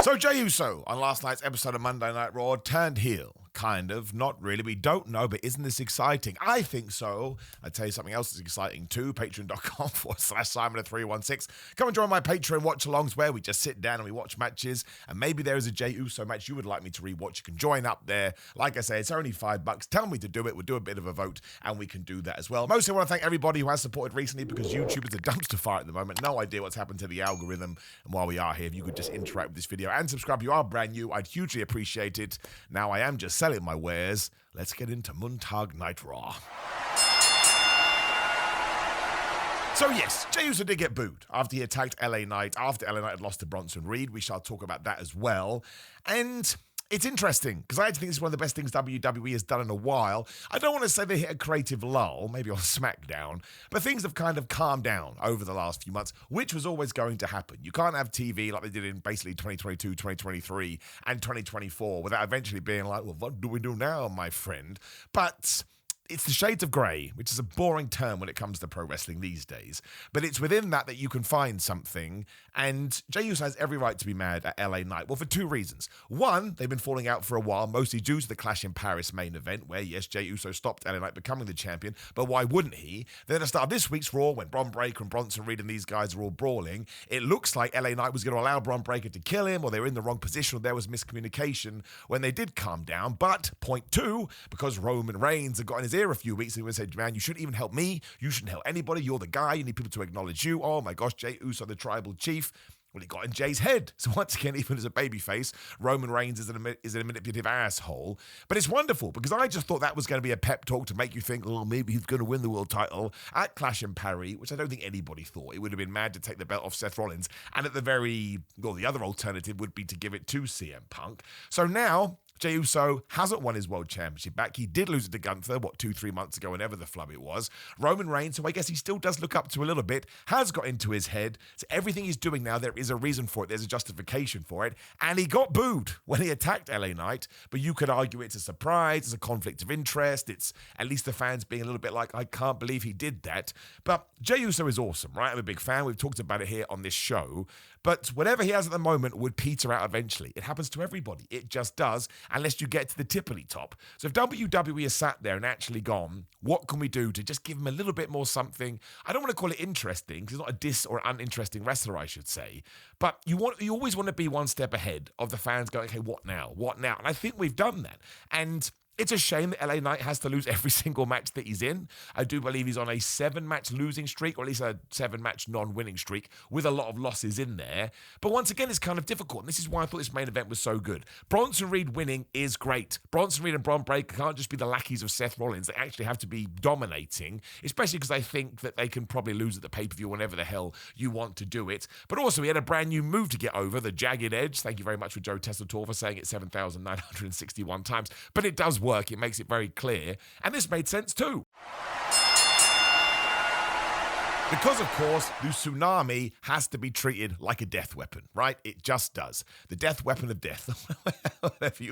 So Jey Uso on last night's episode of Monday Night Raw turned heel. Kind of, not really. We don't know, but isn't this exciting? I think so. I'll tell you something else that's exciting too. Patreon.com/Simon316. Come and join my Patreon watch-alongs where we just sit down and we watch matches. And maybe there is a Jey Uso match you would like me to rewatch. You can join up there. Like I say, it's only $5. Tell me to do it. We'll do a bit of a vote and we can do that as well. Mostly I want to thank everybody who has supported recently because YouTube is a dumpster fire at the moment. No idea what's happened to the algorithm. And while we are here, if you could just interact with this video and subscribe, you are brand new. I'd hugely appreciate it. Now I am just selling my wares. Let's get into Montag Night Raw. So yes, Jey Uso did get booed after he attacked LA Knight, after LA Knight had lost to Bronson Reed. We shall talk about that as well. And it's interesting, because I actually think this is one of the best things WWE has done in a while. I don't want to say they hit a creative lull, maybe on SmackDown, but things have kind of calmed down over the last few months, which was always going to happen. You can't have TV like they did in basically 2022, 2023, and 2024 without eventually being like, well, what do we do now, my friend? But it's the shades of grey, which is a boring term when it comes to pro wrestling these days. But it's within that you can find something. And Jey Uso has every right to be mad at LA Knight. Well, for two reasons. One, they've been falling out for a while, mostly due to the Clash in Paris main event, where, yes, Jey Uso stopped LA Knight becoming the champion. But why wouldn't he? Then at the start of this week's Raw, when Bron Breakker and Bronson Reed and these guys are all brawling, it looks like LA Knight was going to allow Bron Breakker to kill him, or they were in the wrong position, or there was miscommunication when they did calm down. But, point two, because Roman Reigns had got in his ear a few weeks ago and said, man, you shouldn't even help me. You shouldn't help anybody. You're the guy. You need people to acknowledge you. Oh my gosh, Jey Uso, the tribal chief. Well, it got in Jay's head. So once again, even as a babyface, Roman Reigns is a manipulative asshole. But it's wonderful because I just thought that was going to be a pep talk to make you think, oh, maybe he's going to win the world title at Clash in Paris, which I don't think anybody thought. It would have been mad to take the belt off Seth Rollins. And at the other alternative would be to give it to CM Punk. So now Jey Uso hasn't won his world championship back. He did lose it to Gunther, 2-3 months ago, whenever the flub it was. Roman Reigns, who I guess he still does look up to a little bit, has got into his head. So everything he's doing now, there is a reason for it. There's a justification for it. And he got booed when he attacked LA Knight. But you could argue it's a surprise, it's a conflict of interest. It's at least the fans being a little bit like, I can't believe he did that. But Jey Uso is awesome, right? I'm a big fan. We've talked about it here on this show. But whatever he has at the moment would peter out eventually. It happens to everybody. It just does, unless you get to the tippity top. So if WWE has sat there and actually gone, what can we do to just give him a little bit more something? I don't want to call it interesting, because he's not a dis or uninteresting wrestler, I should say. But you always want to be one step ahead of the fans going, okay, what now? What now? And I think we've done that. And it's a shame that LA Knight has to lose every single match that he's in. I do believe he's on a 7-match losing streak, or at least a 7-match non-winning streak, with a lot of losses in there. But once again, it's kind of difficult, and this is why I thought this main event was so good. Bronson Reed winning is great. Bronson Reed and Bron Breakker can't just be the lackeys of Seth Rollins. They actually have to be dominating, especially because I think that they can probably lose at the pay-per-view whenever the hell you want to do it. But also, he had a brand new move to get over, the Jagged Edge. Thank you very much for Joe Tessitore for saying it 7,961 times. But it does work. It makes it very clear. And this made sense too. Because, of course, the tsunami has to be treated like a death weapon, right? It just does. The death weapon of death, whatever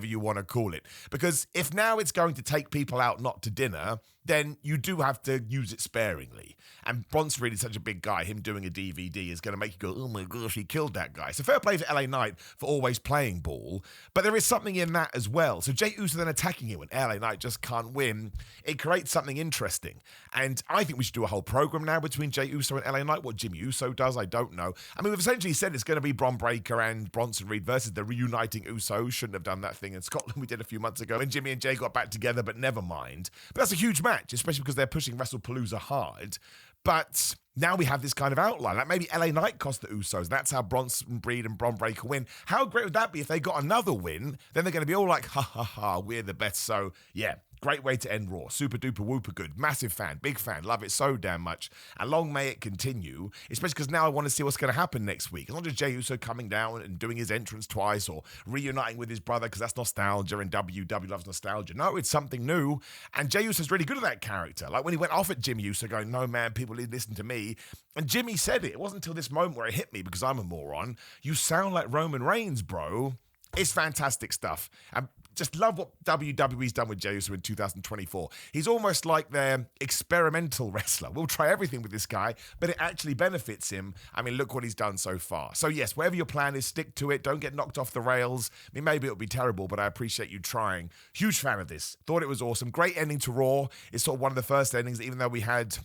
you want to call it. Because if now it's going to take people out not to dinner, then you do have to use it sparingly. And Bronson Reed is such a big guy, him doing a DVD is going to make you go, oh my gosh, he killed that guy. So fair play to LA Knight for always playing ball, but there is something in that as well. So Jey Uso then attacking him when LA Knight just can't win, it creates something interesting. And I think we should do a whole program now between Jey Uso and LA Knight. What Jimmy Uso does, I don't know. I mean, we've essentially said it's going to be Bron Breakker and Bronson Reed versus the reuniting Usos. Shouldn't have done that thing in Scotland we did a few months ago, and Jimmy and Jay got back together, but never mind. But that's a huge match, especially because they're pushing WrestlePalooza hard. But now we have this kind of outline. Like maybe LA Knight cost the Usos. That's how Bronson Reed and Bron Breakker win. How great would that be if they got another win? Then they're going to be all like, ha ha ha, we're the best. So yeah, great way to end Raw. Super duper whooper good. Massive fan, big fan. Love it so damn much. And long may it continue, especially because now I want to see what's going to happen next week. It's not just Jey Uso coming down and doing his entrance twice or reuniting with his brother because that's nostalgia and WWE loves nostalgia. No, it's something new. And Jey Uso's really good at that character. Like when he went off at Jimmy Uso going, no man, people listen to me. And Jimmy said it. It wasn't until this moment where it hit me because I'm a moron. You sound like Roman Reigns, bro. It's fantastic stuff. And just love what WWE's done with Jey Uso in 2024. He's almost like their experimental wrestler. We'll try everything with this guy, but it actually benefits him. I mean, look what he's done so far. So yes, whatever your plan is, stick to it. Don't get knocked off the rails. I mean, maybe it'll be terrible, but I appreciate you trying. Huge fan of this. Thought it was awesome. Great ending to Raw. It's sort of one of the first endings, even though we had...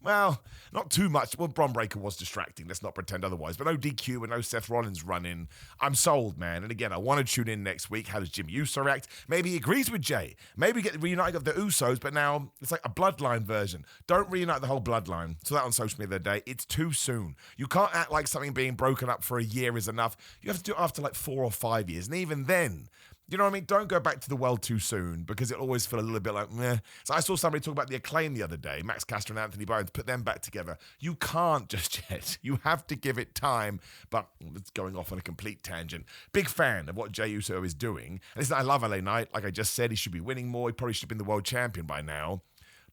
well, not too much. Well, Bron Breakker was distracting. Let's not pretend otherwise. But no DQ and no Seth Rollins run-in. I'm sold, man. And again, I want to tune in next week. How does Jey Uso react? Maybe he agrees with Jey. Maybe get reuniting of the Usos, but now it's like a bloodline version. Don't reunite the whole bloodline. So that on social media the other day. It's too soon. You can't act like something being broken up for a year is enough. You have to do it after like 4 or 5 years. And even then... you know what I mean? Don't go back to the well too soon because it'll always feel a little bit like, meh. So I saw somebody talk about the Acclaim the other day, Max Caster and Anthony Bowens, put them back together. You can't just yet. You have to give it time. But it's going off on a complete tangent. Big fan of what Jey Uso is doing. And listen, I love LA Knight. Like I just said, he should be winning more. He probably should have been the world champion by now.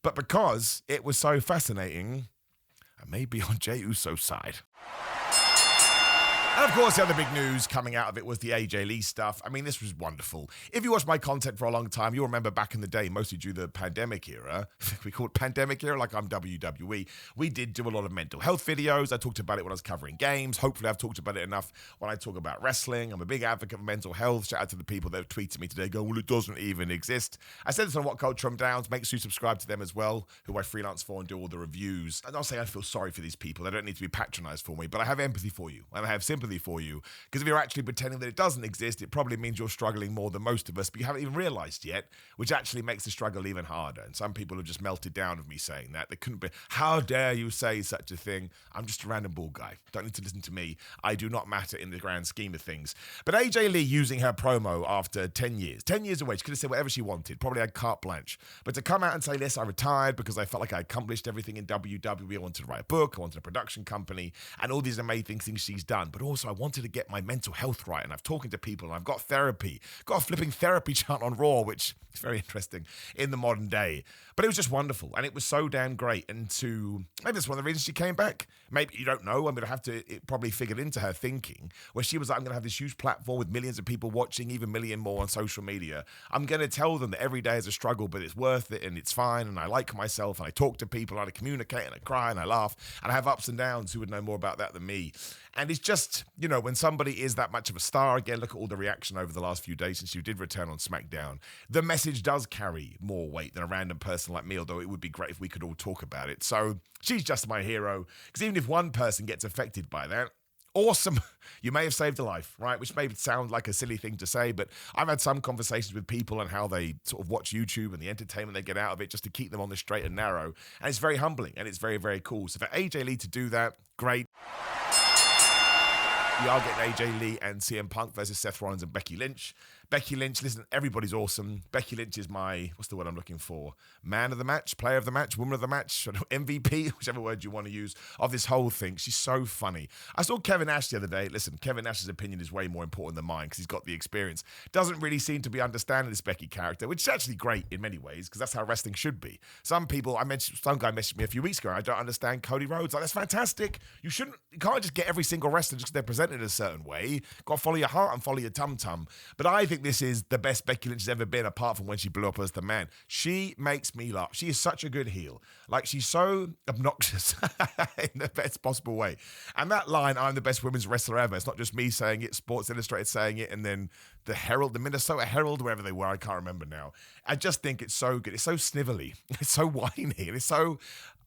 But because it was so fascinating, I may be on Jey Uso's side. And of course, the other big news coming out of it was the AJ Lee stuff. I mean, this was wonderful. If you watched my content for a long time, you'll remember back in the day, mostly due to the pandemic era, we call it pandemic era, like I'm WWE, we did do a lot of mental health videos. I talked about it when I was covering games. Hopefully, I've talked about it enough when I talk about wrestling. I'm a big advocate for mental health. Shout out to the people that have tweeted me today going, well, it doesn't even exist. I said this on What Culture I'm Down. Make sure you subscribe to them as well, who I freelance for and do all the reviews. And I'll say I feel sorry for these people. They don't need to be patronized for me, but I have empathy for you and I have sympathy for you. Because if you're actually pretending that it doesn't exist, it probably means you're struggling more than most of us, but you haven't even realized yet, which actually makes the struggle even harder. And some people have just melted down of me saying that. They couldn't be, how dare you say such a thing? I'm just a random bald guy. Don't need to listen to me. I do not matter in the grand scheme of things. But AJ Lee using her promo after 10 years away, she could have said whatever she wanted, probably had carte blanche. But to come out and say, listen, I retired because I felt like I accomplished everything in WWE. I wanted to write a book, I wanted a production company, and all these amazing things she's done. But also I wanted to get my mental health right, and I've talking to people, and I've got therapy, got a flipping therapy chant on Raw, which is very interesting in the modern day. But it was just wonderful, and it was so damn great. And maybe that's one of the reasons she came back. Maybe you don't know. I'm going to have to probably figure into her thinking, where she was like, I'm going to have this huge platform with millions of people watching, even a million more on social media. I'm going to tell them that every day is a struggle, but it's worth it, and it's fine, and I like myself, and I talk to people, and I communicate, and I cry, and I laugh, and I have ups and downs. Who would know more about that than me? And it's just, you know, when somebody is that much of a star, again, look at all the reaction over the last few days since you did return on SmackDown. The message does carry more weight than a random person like me, although it would be great if we could all talk about it. So she's just my hero, because even if one person gets affected by that, awesome. You may have saved a life, right? Which may sound like a silly thing to say, but I've had some conversations with people on how they sort of watch YouTube and the entertainment they get out of it just to keep them on the straight and narrow. And it's very humbling and it's very, very cool. So for AJ Lee to do that, great. We are getting AJ Lee and CM Punk versus Seth Rollins and Becky Lynch. Becky Lynch, listen, everybody's awesome. Becky Lynch is my, what's the word I'm looking for? Man of the match, player of the match, woman of the match, MVP, whichever word you want to use, of this whole thing. She's so funny. I saw Kevin Nash the other day. Listen, Kevin Nash's opinion is way more important than mine because he's got the experience. Doesn't really seem to be understanding this Becky character, which is actually great in many ways because that's how wrestling should be. Some guy messaged me a few weeks ago, I don't understand Cody Rhodes. Like, that's fantastic. You can't just get every single wrestler just because they're presented a certain way. Got to follow your heart and follow your tum-tum. But I think this is the best Becky Lynch has ever been, apart from when she blew up as the man. She makes me laugh. She is such a good heel. Like, she's so obnoxious in the best possible way. And that line, I'm the best women's wrestler ever, it's not just me saying it, Sports Illustrated saying it, and then the Herald, the Minnesota Herald, wherever they were, I can't remember now. I just think it's so good. It's so snivelly. It's so whiny. And it's so,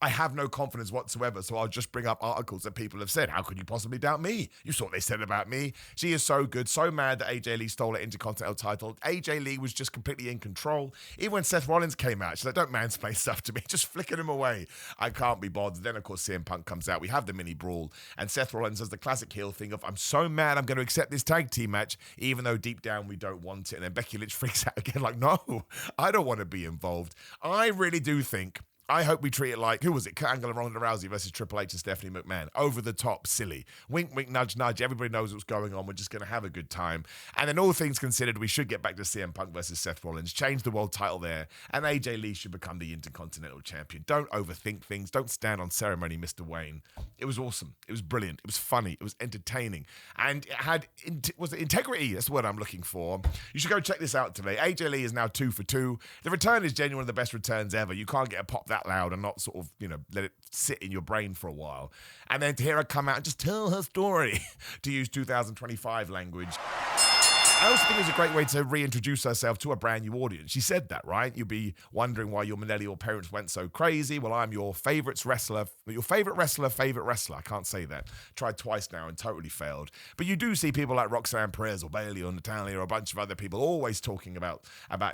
I have no confidence whatsoever, so I'll just bring up articles that people have said. How could you possibly doubt me? You saw what they said about me. She is so good. So mad that AJ Lee stole her Intercontinental title. AJ Lee was just completely in control. Even when Seth Rollins came out, she's like, don't mansplain stuff to me. Just flicking him away. I can't be bothered. Then, of course, CM Punk comes out. We have the mini brawl. And Seth Rollins does the classic heel thing of, I'm so mad I'm going to accept this tag team match, even though deep down we don't want it. And then Becky Lynch freaks out again like, no, I don't want to be involved. I really do think I hope we treat it like, who was it? Kurt Angle and Ronda Rousey versus Triple H and Stephanie McMahon. Over the top, silly. Wink, wink, nudge, nudge. Everybody knows what's going on. We're just going to have a good time. And then all things considered, we should get back to CM Punk versus Seth Rollins. Change the world title there. And AJ Lee should become the Intercontinental Champion. Don't overthink things. Don't stand on ceremony, Mr. Wayne. It was awesome. It was brilliant. It was funny. It was entertaining. And it had, was it integrity? That's the word I'm looking for. You should go check this out today. AJ Lee is now 2 for 2. The return is genuinely one of the best returns ever. You can't get a pop that loud and not sort of, let it sit in your brain for a while. And then to hear her come out and just tell her story, to use 2025 language. I also think it was a great way to reintroduce herself to a brand new audience. She said that, right? You'd be wondering why your millennial parents went so crazy. Well, I'm your favorite wrestler. I can't say that. Tried twice now and totally failed. But you do see people like Roxanne Perez or Bayley or Natalia or a bunch of other people always talking about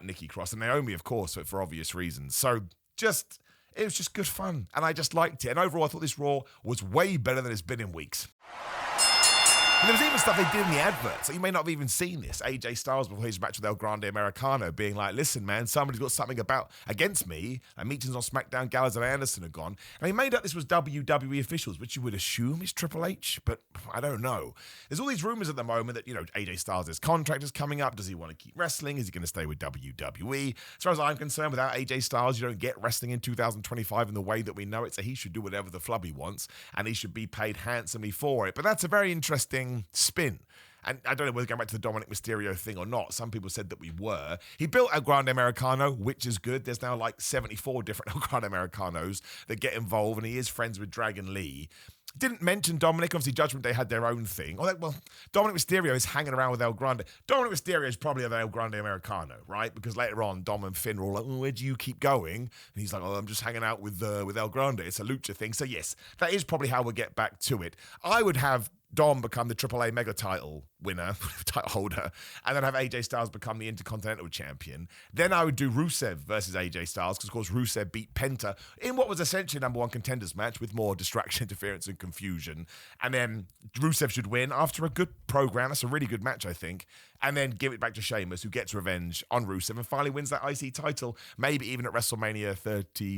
Nikki Cross and Naomi, of course, for obvious reasons. So it was just good fun, and I just liked it. And overall, I thought this Raw was way better than it's been in weeks. And there was even stuff they did in the adverts. So you may not have even seen this. AJ Styles, before his match with El Grande Americano, being like, listen, man, somebody's got something against me. And meetings on SmackDown, Gallows and Anderson are gone. And he made up this was WWE officials, which you would assume is Triple H, but I don't know. There's all these rumors at the moment that, AJ Styles' contract is coming up. Does he want to keep wrestling? Is he going to stay with WWE? As far as I'm concerned, without AJ Styles, you don't get wrestling in 2025 in the way that we know it. So he should do whatever the flub he wants, and he should be paid handsomely for it. But that's a very interesting spin. And I don't know whether we're going back to the Dominic Mysterio thing or not. Some people said that we were. He built El Grande Americano, which is good. There's now like 74 different El Grande Americanos that get involved, and he is friends with Dragon Lee. Didn't mention Dominic. Obviously, Judgment Day had their own thing. Well, Dominic Mysterio is hanging around with El Grande. Dominic Mysterio is probably the El Grande Americano, right? Because later on, Dom and Finn were all like, where do you keep going? And he's like, I'm just hanging out with El Grande. It's a lucha thing. So yes, that is probably how we'll get back to it. I would have Dom become the AAA Mega title winner, title holder, and then have AJ Styles become the Intercontinental Champion. Then I would do Rusev versus AJ Styles, because of course Rusev beat Penta in what was essentially a #1 contenders match with more distraction, interference, and confusion. And then Rusev should win after a good program. That's a really good match, I think. And then give it back to Sheamus, who gets revenge on Rusev and finally wins that IC title, maybe even at WrestleMania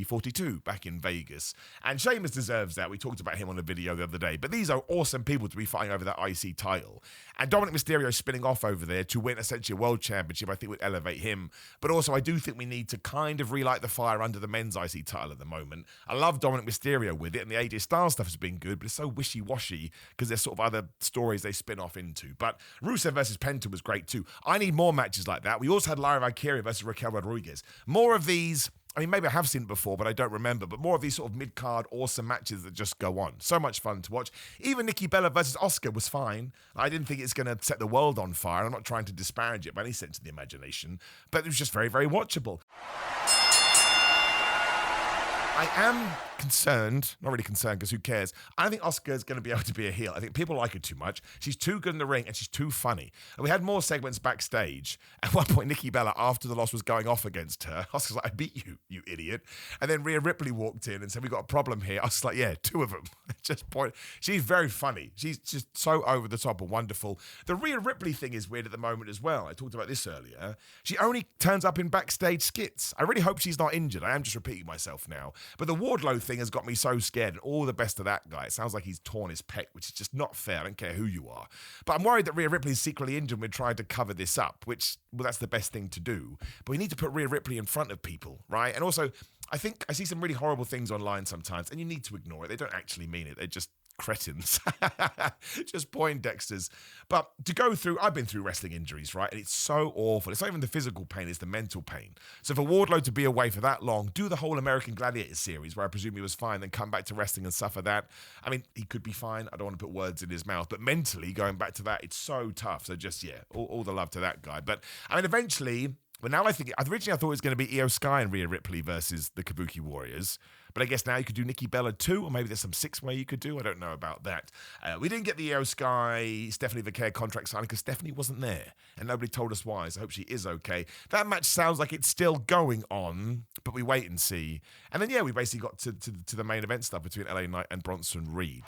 42 back in Vegas. And Sheamus deserves that. We talked about him on a video the other day. But these are awesome people to be fighting over that IC title. And Dominic Mysterio spinning off over there to win essentially a world championship, I think would elevate him. But also, I do think we need to kind of relight the fire under the men's IC title at the moment. I love Dominic Mysterio with it, and the AJ Styles stuff has been good, but it's so wishy-washy because there's sort of other stories they spin off into. But Rusev versus Penta was great too. I need more matches like that. We also had Lyra Valkyria versus Raquel Rodriguez. More of these. I mean, maybe I have seen it before, but I don't remember. But more of these sort of mid-card awesome matches that just go on. So much fun to watch. Even Nikki Bella versus Asuka was fine. I didn't think it's going to set the world on fire. I'm not trying to disparage it by any sense of the imagination. But it was just very, very watchable. I am concerned, not really concerned because who cares? I don't think Asuka is going to be able to be a heel. I think people like her too much. She's too good in the ring and she's too funny. And we had more segments backstage. At one point, Nikki Bella, after the loss, was going off against her. Asuka's like, I beat you, you idiot. And then Rhea Ripley walked in and said, we got a problem here. I was like, yeah, 2 of them. Just point. She's very funny. She's just so over the top and wonderful. The Rhea Ripley thing is weird at the moment as well. I talked about this earlier. She only turns up in backstage skits. I really hope she's not injured. I am just repeating myself now. But the Wardlow thing has got me so scared, and all the best of that guy. It sounds like he's torn his pec, which is just not fair. I don't care who you are. But I'm worried that Rhea Ripley is secretly injured and we're trying to cover this up, which, well, that's the best thing to do. But we need to put Rhea Ripley in front of people, right? And also, I think I see some really horrible things online sometimes, and you need to ignore it. They don't actually mean it. They're just cretins. Just Poindexters. But to go through, I've been through wrestling injuries, right? And it's so awful. It's not even the physical pain, it's the mental pain. So for Wardlow to be away for that long, do the whole American Gladiator series, where I presume he was fine, then come back to wrestling and suffer that. I mean, he could be fine. I don't want to put words in his mouth. But mentally, going back to that, it's so tough. So just, yeah, all the love to that guy. But, I mean, eventually, but now originally I thought it was going to be Io Sky and Rhea Ripley versus the Kabuki Warriors. But I guess now you could do Nikki Bella too, or maybe there's some 6-way you could do. I don't know about that. We didn't get the Io Sky Stephanie Vaquer contract signing because Stephanie wasn't there, and nobody told us why, so I hope she is okay. That match sounds like it's still going on, but we wait and see. And then, yeah, we basically got to the main event stuff between LA Knight and Bronson Reed.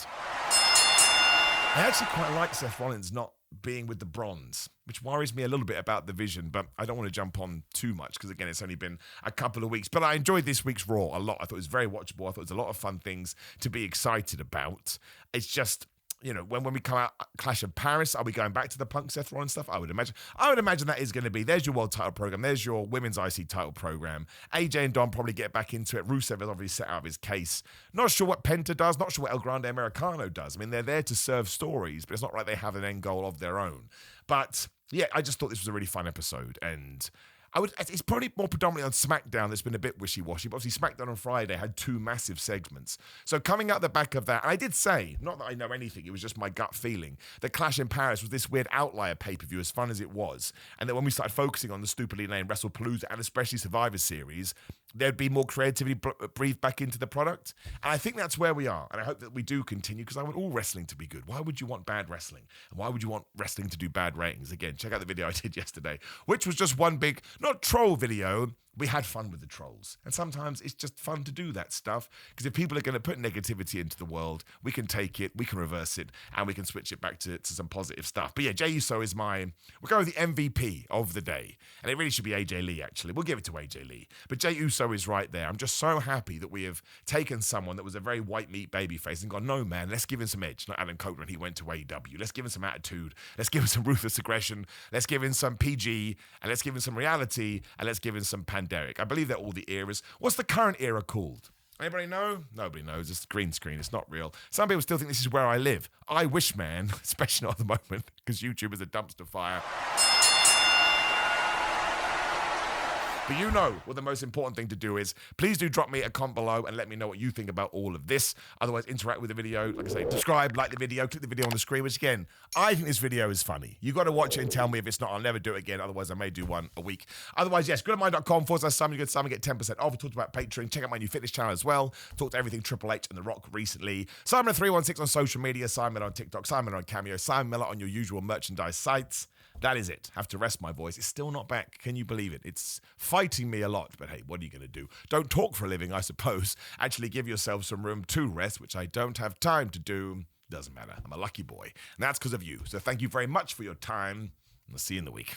I actually quite like Seth Rollins not being with the Bronze, which worries me a little bit about the Vision, but I don't want to jump on too much because, again, it's only been a couple of weeks. But I enjoyed this week's Raw a lot. I thought it was very watchable. I thought it was a lot of fun things to be excited about. It's just, you know, when we come out Clash of Paris, are we going back to the Punk Seth Rollins stuff? I would imagine that is going to be. There's your world title program. There's your women's IC title program. AJ and Dom probably get back into it. Rusev has obviously set out his case. Not sure what Penta does. Not sure what El Grande Americano does. I mean, they're there to serve stories, but it's not like they have an end goal of their own. But yeah, I just thought this was a really fun episode, and it's probably more predominantly on SmackDown that's been a bit wishy-washy, but obviously SmackDown on Friday had 2 massive segments. So coming out the back of that, and I did say, not that I know anything, it was just my gut feeling, that Clash in Paris was this weird outlier pay-per-view, as fun as it was, and that when we started focusing on the stupidly named WrestlePalooza and especially Survivor Series, there'd be more creativity breathed back into the product. And I think that's where we are. And I hope that we do continue, because I want all wrestling to be good. Why would you want bad wrestling? And why would you want wrestling to do bad ratings? Again, check out the video I did yesterday, which was just one big, not troll video. We had fun with the trolls. And sometimes it's just fun to do that stuff, because if people are going to put negativity into the world, we can take it, we can reverse it, and we can switch it back to some positive stuff. But yeah, Jey Uso is we'll go with the MVP of the day. And it really should be AJ Lee, actually. We'll give it to AJ Lee. But Jey Uso is right there. I'm just so happy that we have taken someone that was a very white meat babyface and gone, no, man, let's give him some edge. Not Adam Cole when he went to AEW. Let's give him some attitude. Let's give him some ruthless aggression. Let's give him some PG. And let's give him some reality. And let's give him some Panderic. I believe they're all the eras. What's the current era called? Anybody know? Nobody knows. It's green screen. It's not real. Some people still think this is where I live. I wish, man, especially not at the moment, because YouTube is a dumpster fire. But you know what the most important thing to do is. Please do drop me a comment below and let me know what you think about all of this. Otherwise, interact with the video. Like I say, subscribe, like the video, click the video on the screen, which again, I think this video is funny. You got to watch it and tell me if it's not. I'll never do it again. Otherwise, I may do one a week. Otherwise, yes, goodmine.com/Simon. Good Simon, get 10% off. We talked about Patreon. Check out my new fitness channel as well. Talked to everything Triple H and The Rock recently. Simon316 on social media. Simon on TikTok. Simon on Cameo. Simon Miller on your usual merchandise sites. That is it. Have to rest my voice. It's still not back. Can you believe it? It's fighting me a lot, but hey, what are you going to do? Don't talk for a living, I suppose. Actually give yourself some room to rest, which I don't have time to do. Doesn't matter. I'm a lucky boy. And that's because of you. So thank you very much for your time. I'll see you in the week.